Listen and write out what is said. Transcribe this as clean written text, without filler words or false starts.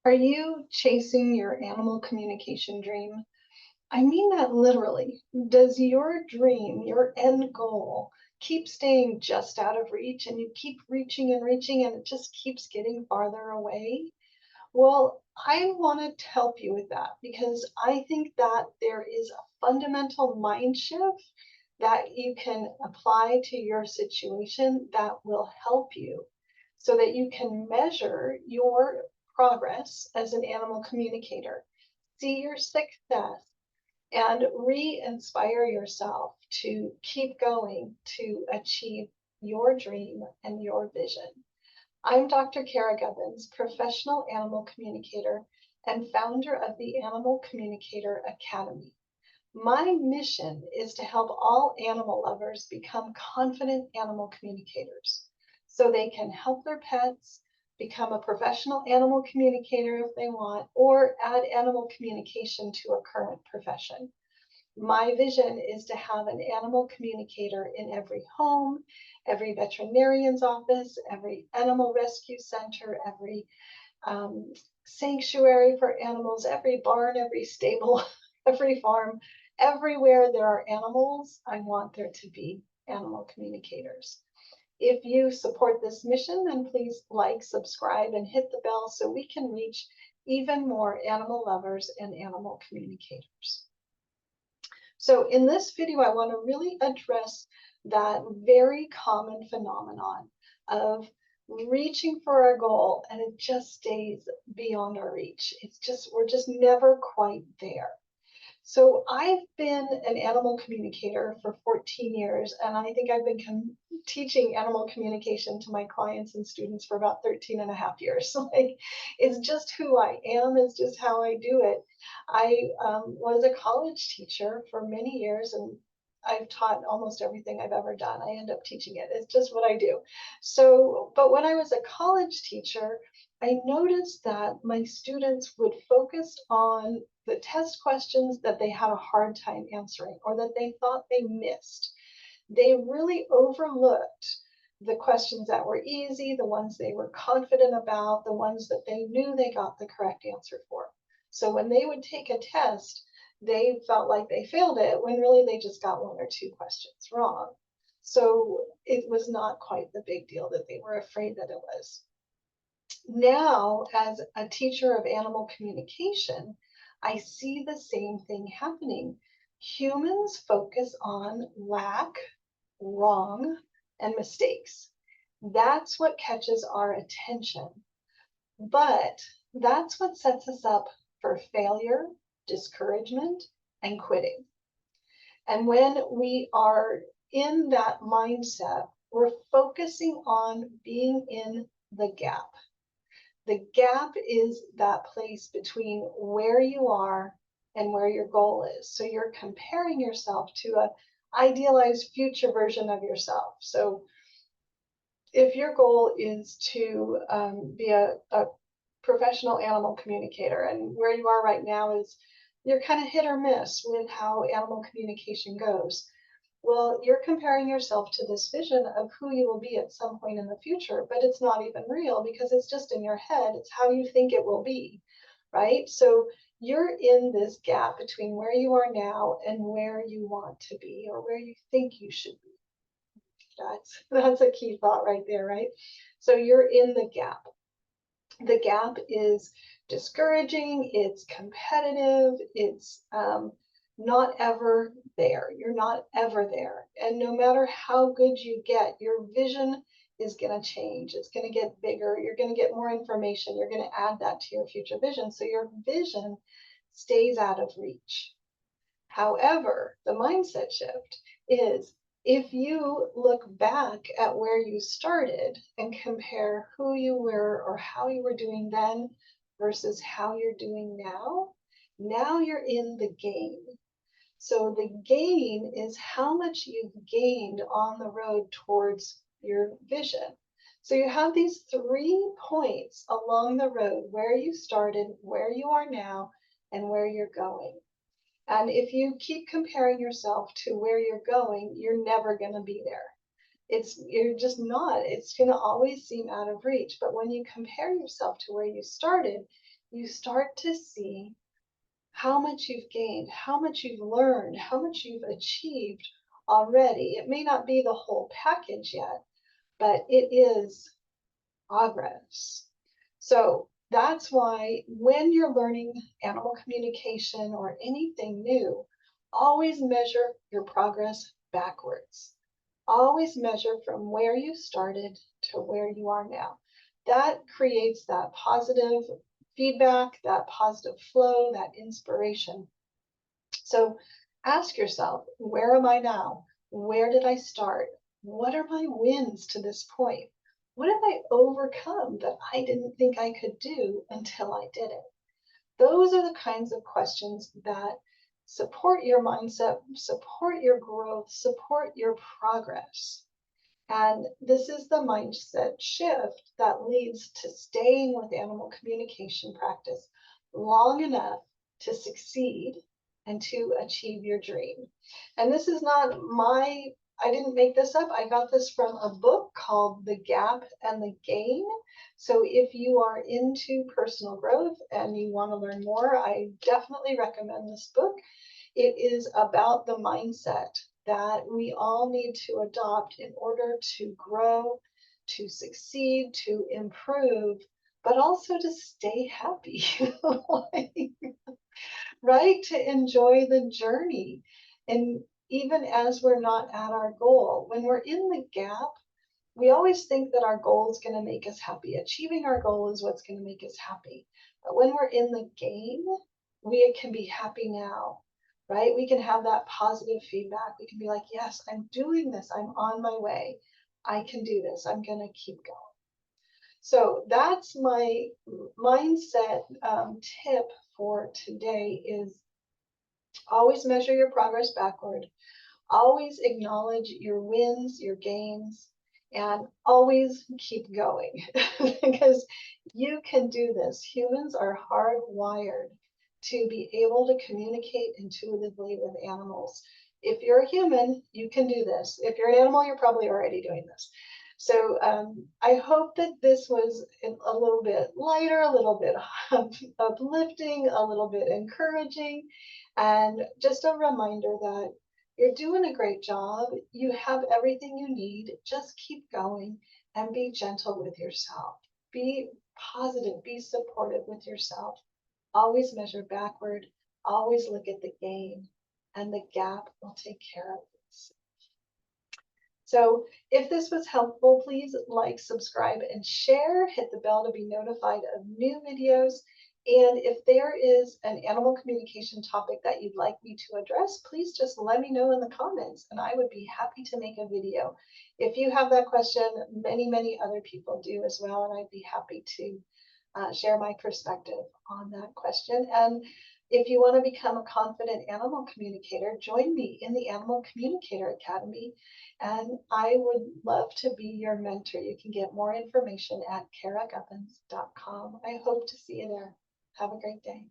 Are you chasing your animal communication dream? I mean that literally. Does your dream, your end goal, keep staying just out of reach and you keep reaching and reaching and it just keeps getting farther away? Well, I want to help you with that because I think that there is a fundamental mind shift that you can apply to your situation that will help you so that you can measure your progress as an animal communicator, see your success, and re-inspire yourself to keep going to achieve your dream and your vision. I'm Dr. Cara Gubbins, professional animal communicator and founder of the Animal Communicator Academy. My mission is to help all animal lovers become confident animal communicators so they can help their pets, become a professional animal communicator if they want, or add animal communication to a current profession. My vision is to have an animal communicator in every home, every veterinarian's office, every animal rescue center, every sanctuary for animals, every barn, every stable, every farm, everywhere there are animals, I want there to be animal communicators. If you support this mission, then please like, subscribe, and hit the bell so we can reach even more animal lovers and animal communicators. So in this video, I want to really address that very common phenomenon of reaching for our goal and it just stays beyond our reach. We're just never quite there. So I've been an animal communicator for 14 years, and I think I've been teaching animal communication to my clients and students for about 13 and a half years. So it's just who I am, it's just how I do it. I was a college teacher for many years, and I've taught almost everything I've ever done. I end up teaching it. It's just what I do. So, but when I was a college teacher, I noticed that my students would focus on the test questions that they had a hard time answering or that they thought they missed. They really overlooked the questions that were easy, the ones they were confident about, the ones that they knew they got the correct answer for. So when they would take a test, they felt like they failed it when really they just got one or two questions wrong. So it was not quite the big deal that they were afraid that it was. Now, as a teacher of animal communication, I see the same thing happening. Humans focus on lack, wrong, and mistakes. That's what catches our attention. But that's what sets us up for failure, discouragement, and quitting. And when we are in that mindset, we're focusing on being in the gap. The gap is that place between where you are and where your goal is. So you're comparing yourself to an idealized future version of yourself. So if your goal is to be a professional animal communicator, and where you are right now is you're kind of hit or miss with how animal communication goes. Well, you're comparing yourself to this vision of who you will be at some point in the future, but it's not even real because it's just in your head. It's how you think it will be, right? So you're in this gap between where you are now and where you want to be or where you think you should be. That's a key thought right there, right? So you're in the gap. The gap is discouraging, it's competitive, it's not ever there. You're not ever there. And no matter how good you get, your vision is going to change. It's going to get bigger. You're going to get more information. You're going to add that to your future vision. So your vision stays out of reach. However, the mindset shift is if you look back at where you started and compare who you were or how you were doing then versus how you're doing now, now you're in the game. So the gain is how much you've gained on the road towards your vision. So you have these 3 points along the road, where you started, where you are now, and where you're going. And if you keep comparing yourself to where you're going, you're never going to be there. You're just not. It's going to always seem out of reach. But when you compare yourself to where you started, you start to see how much you've gained, how much you've learned, how much you've achieved already. It may not be the whole package yet, but it is progress. So that's why when you're learning animal communication or anything new, always measure your progress backwards. Always measure from where you started to where you are now. That creates that positive feedback, that positive flow, that inspiration. So ask yourself, where am I now? Where did I start? What are my wins to this point? What have I overcome that I didn't think I could do until I did it? Those are the kinds of questions that support your mindset, support your growth, support your progress. And this is the mindset shift that leads to staying with animal communication practice long enough to succeed and to achieve your dream. And this is not I didn't make this up. I got this from a book called The Gap and the Gain. So if you are into personal growth and you want to learn more, I definitely recommend this book. It is about the mindset that we all need to adopt in order to grow, to succeed, to improve, but also to stay happy, right? To enjoy the journey. And even as we're not at our goal, when we're in the gap, we always think that our goal is going to make us happy. Achieving our goal is what's going to make us happy. But when we're in the game, we can be happy now, right? We can have that positive feedback. We can be like, yes, I'm doing this. I'm on my way. I can do this. I'm going to keep going. So that's my mindset tip for today is always measure your progress backward. Always acknowledge your wins, your gains, and always keep going because you can do this. Humans are hardwired to be able to communicate intuitively with animals. If you're a human, you can do this. If you're an animal, you're probably already doing this. So I hope that this was a little bit lighter, a little bit uplifting, a little bit encouraging, and just a reminder that you're doing a great job. You have everything you need. Just keep going and be gentle with yourself. Be positive, be supportive with yourself. Always measure backward, always look at the gain, and the gap will take care of itself. So if this was helpful, please like, subscribe, and share. Hit the bell to be notified of new videos. And if there is an animal communication topic that you'd like me to address, please just let me know in the comments and I would be happy to make a video. If you have that question, many other people do as well, and I'd be happy to share my perspective on that question. And if you want to become a confident animal communicator, join me in the Animal Communicator Academy, and I would love to be your mentor. You can get more information at caragubbins.com. I hope to see you there. Have a great day.